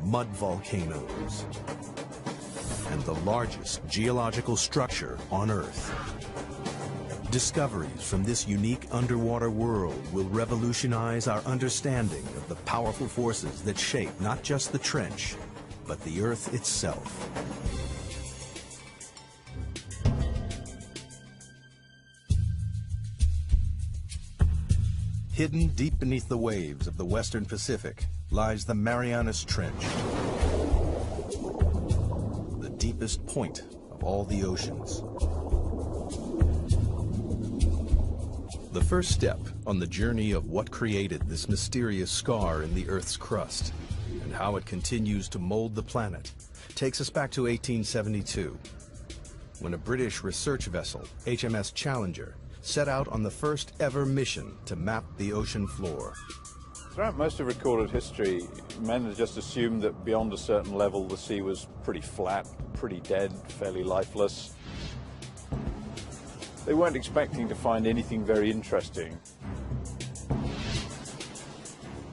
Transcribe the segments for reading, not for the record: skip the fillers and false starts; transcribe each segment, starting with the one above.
mud volcanoes, and the largest geological structure on Earth. Discoveries from this unique underwater world will revolutionize our understanding of the powerful forces that shape not just the trench, but the Earth itself. Hidden deep beneath the waves of the Western Pacific lies the Mariana Trench, the deepest point of all the oceans. The first step on the journey of what created this mysterious scar in the Earth's crust and how it continues to mold the planet takes us back to 1872, when a British research vessel, HMS Challenger, set out on the first ever mission to map the ocean floor. Throughout most of recorded history, men had just assumed that beyond a certain level the sea was pretty flat, pretty dead, fairly lifeless. They weren't expecting to find anything very interesting.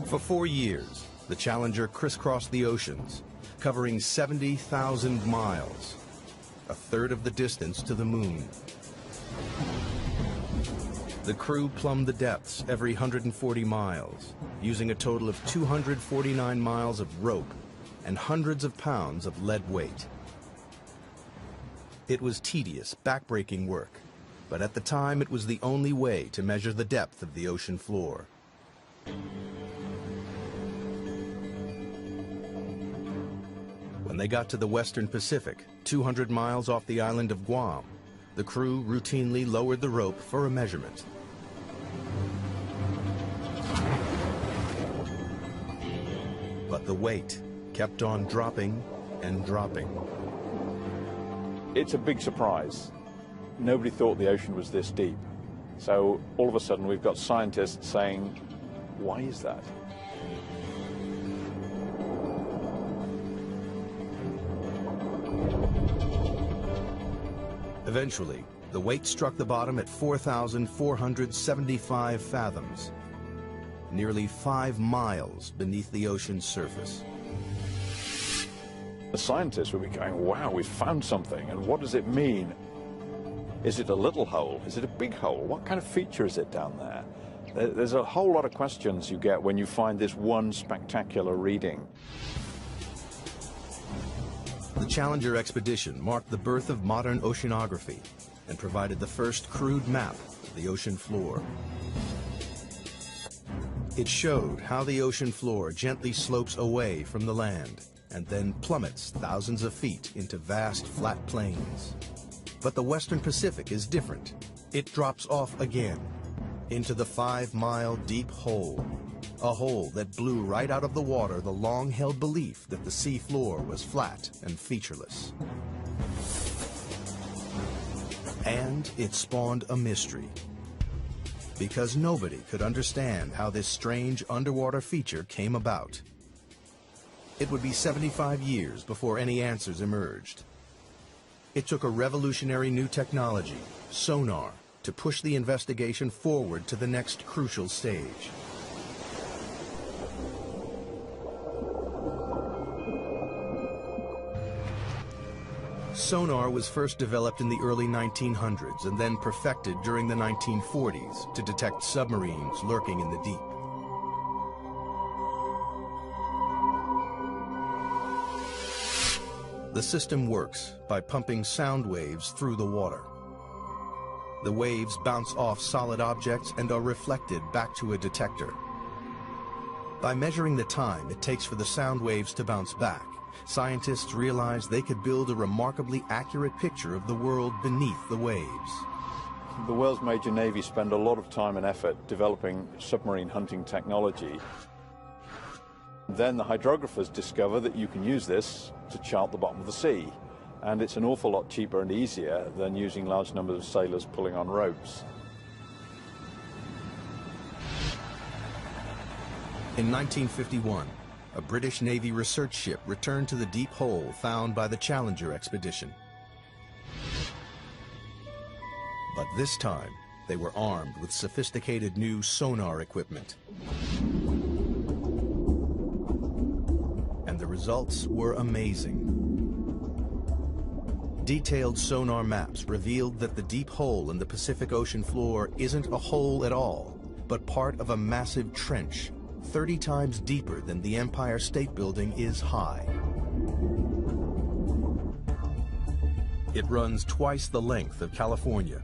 For 4 years, the Challenger crisscrossed the oceans, covering 70,000 miles, a third of the distance to the moon. The crew plumbed the depths every 140 miles, using a total of 249 miles of rope and hundreds of pounds of lead weight. It was tedious, backbreaking work, but at the time it was the only way to measure the depth of the ocean floor. When they got to the Western Pacific, 200 miles off the island of Guam, the crew routinely lowered the rope for a measurement. But the weight kept on dropping and dropping. It's a big surprise. Nobody thought the ocean was this deep. So all of a sudden we've got scientists saying, why is that? Eventually, the weight struck the bottom at 4,475 fathoms, nearly 5 miles beneath the ocean's surface. The scientists would be going, wow, we've found something, and what does it mean? Is it a little hole? Is it a big hole? What kind of feature is it down there? There's a whole lot of questions you get when you find this one spectacular reading. The Challenger expedition marked the birth of modern oceanography and provided the first crude map of the ocean floor. It showed how the ocean floor gently slopes away from the land and then plummets thousands of feet into vast flat plains. But the Western Pacific is different. It drops off again into the 5-mile deep hole, a hole that blew right out of the water the long-held belief that the sea floor was flat and featureless. And it spawned a mystery, because nobody could understand how this strange underwater feature came about. It would be 75 years before any answers emerged. It took a revolutionary new technology, sonar, to push the investigation forward to the next crucial stage. Sonar was first developed in the early 1900s and then perfected during the 1940s to detect submarines lurking in the deep. The system works by pumping sound waves through the water. The waves bounce off solid objects and are reflected back to a detector. By measuring the time it takes for the sound waves to bounce back, scientists realized they could build a remarkably accurate picture of the world beneath the waves. The world's major navies spend a lot of time and effort developing submarine hunting technology. Then the hydrographers discover that you can use this to chart the bottom of the sea, and it's an awful lot cheaper and easier than using large numbers of sailors pulling on ropes. In 1951, a British Navy research ship returned to the deep hole found by the Challenger expedition. But this time, they were armed with sophisticated new sonar equipment. And the results were amazing. Detailed sonar maps revealed that the deep hole in the Pacific Ocean floor isn't a hole at all, but part of a massive trench, 30 times deeper than the Empire State Building is high. It runs twice the length of California,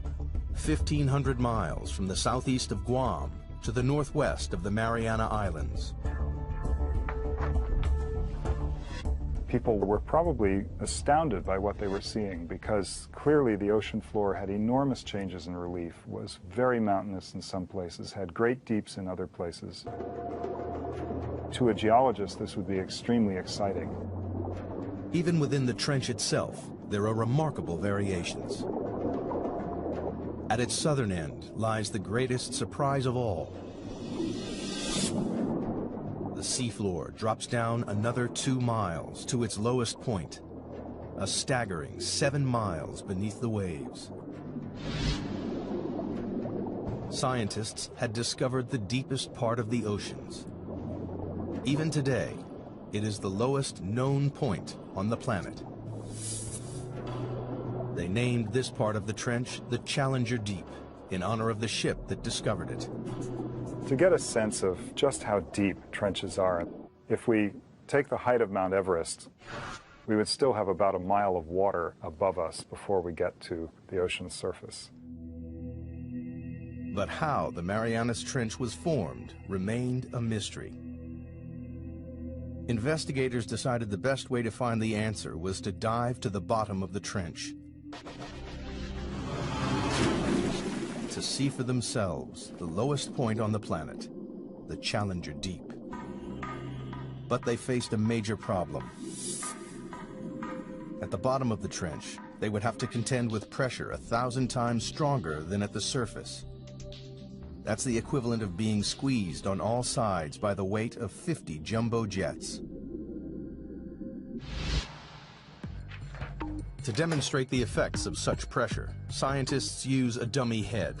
1,500 miles from the southeast of Guam to the northwest of the Mariana Islands. People were probably astounded by what they were seeing because clearly the ocean floor had enormous changes in relief, was very mountainous in some places, had great deeps in other places. To a geologist, this would be extremely exciting. Even within the trench itself, there are remarkable variations. At its southern end lies the greatest surprise of all. The seafloor drops down another 2 miles to its lowest point, a staggering 7 miles beneath the waves. Scientists had discovered the deepest part of the oceans. Even today, it is the lowest known point on the planet. They named this part of the trench the Challenger Deep, in honor of the ship that discovered it. To get a sense of just how deep trenches are, if we take the height of Mount Everest, we would still have about a mile of water above us before we get to the ocean's surface. But how the Marianas Trench was formed remained a mystery. Investigators decided the best way to find the answer was to dive to the bottom of the trench, to see for themselves the lowest point on the planet, the Challenger Deep. But they faced a major problem. At the bottom of the trench, they would have to contend with pressure 1,000 times stronger than at the surface. That's the equivalent of being squeezed on all sides by the weight of 50 jumbo jets. To demonstrate the effects of such pressure, scientists use a dummy head.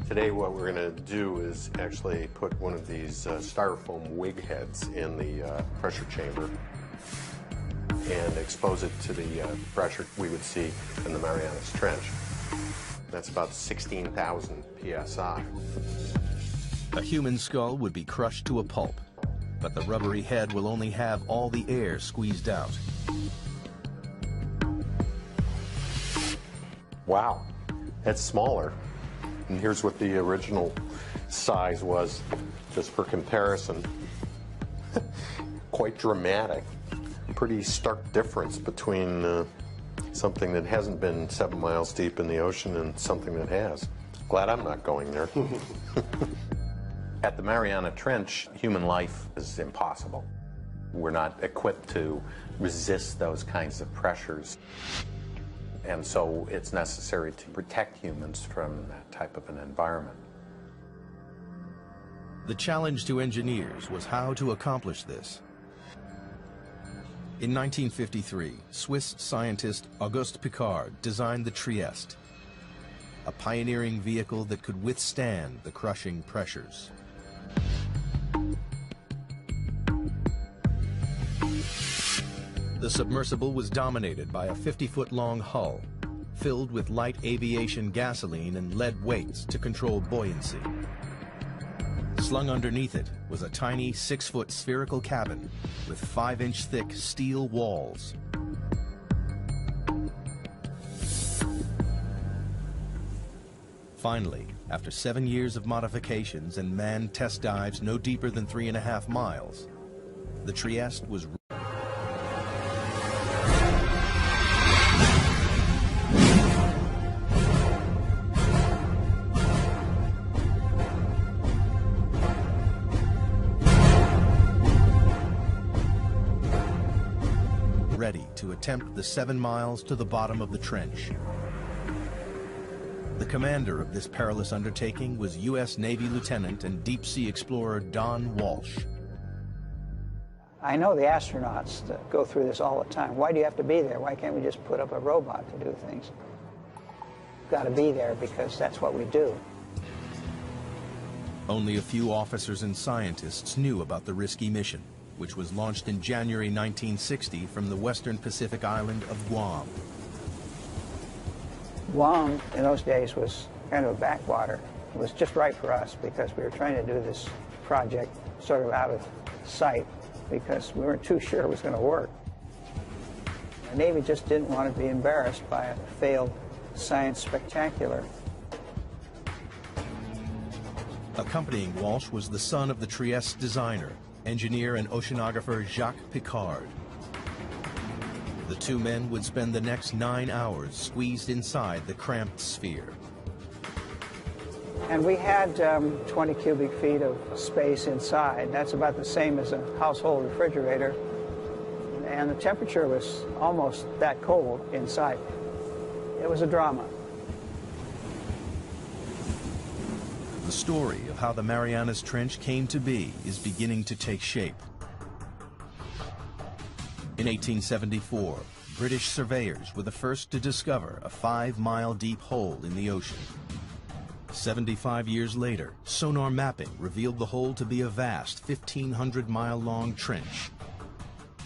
Today what we're going to do is actually put one of these styrofoam wig heads in the pressure chamber and expose it to the pressure we would see in the Marianas Trench. That's about 16,000 psi. A human skull would be crushed to a pulp, but the rubbery head will only have all the air squeezed out. Wow, that's smaller. And here's what the original size was, just for comparison. Quite dramatic. Pretty stark difference between something that hasn't been 7 miles deep in the ocean and something that has. Glad I'm not going there. At the Mariana Trench, human life is impossible. We're not equipped to resist those kinds of pressures. And so it's necessary to protect humans from that type of an environment. The challenge to engineers was how to accomplish this. In 1953, Swiss scientist Auguste Piccard designed the Trieste, a pioneering vehicle that could withstand the crushing pressures. The submersible was dominated by a 50-foot-long hull, filled with light aviation gasoline and lead weights to control buoyancy. Slung underneath it was a tiny 6-foot spherical cabin with 5-inch thick steel walls. Finally, after 7 years of modifications and manned test dives no deeper than 3.5 miles, the Trieste was ready to attempt the 7 miles to the bottom of the trench. The commander of this perilous undertaking was U.S. Navy Lieutenant and deep-sea explorer Don Walsh. I know the astronauts that go through this all the time. Why do you have to be there? Why can't we just put up a robot to do things? We've got to be there because that's what we do. Only a few officers and scientists knew about the risky mission, which was launched in January 1960 from the western Pacific island of Guam. Guam in those days was kind of a backwater. It was just right for us because we were trying to do this project sort of out of sight because we weren't too sure it was going to work. The Navy just didn't want to be embarrassed by a failed science spectacular. Accompanying Walsh was the son of the Trieste designer, engineer and oceanographer Jacques Piccard. The two men would spend the next 9 hours squeezed inside the cramped sphere. And we had 20 cubic feet of space inside. That's about the same as a household refrigerator. And the temperature was almost that cold inside. It was a drama. The story of how the Marianas Trench came to be is beginning to take shape. In 1874, British surveyors were the first to discover a 5-mile deep hole in the ocean. 75 years later, sonar mapping revealed the hole to be a vast 1,500-mile-long trench,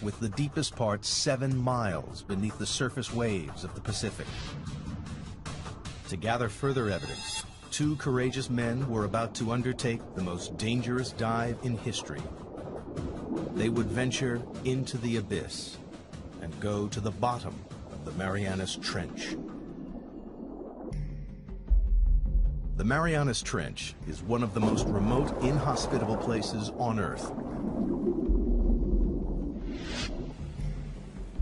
with the deepest part 7 miles beneath the surface waves of the Pacific. To gather further evidence, 2 courageous men were about to undertake the most dangerous dive in history. They would venture into the abyss and go to the bottom of the Marianas Trench. The Marianas Trench is one of the most remote, inhospitable places on Earth.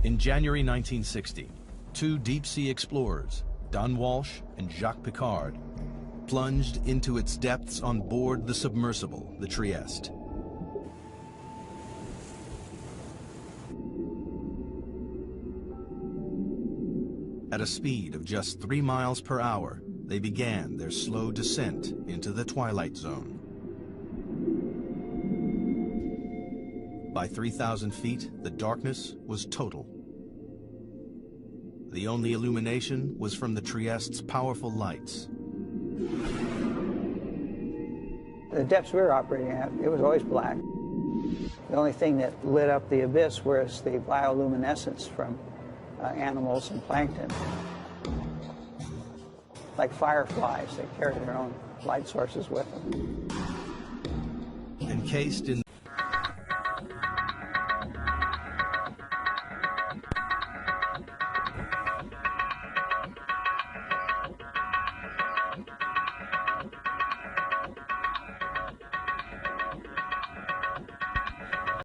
In January 1960, 2 deep-sea explorers, Don Walsh and Jacques Piccard, plunged into its depths on board the submersible, the Trieste. At a speed of just 3 miles per hour, they began their slow descent into the twilight zone. By 3,000 feet, the darkness was total. The only illumination was from the Trieste's powerful lights. The depths we were operating at, it was always black. The only thing that lit up the abyss was the bioluminescence from animals and plankton. Like fireflies, they carry their own light sources with them. Encased in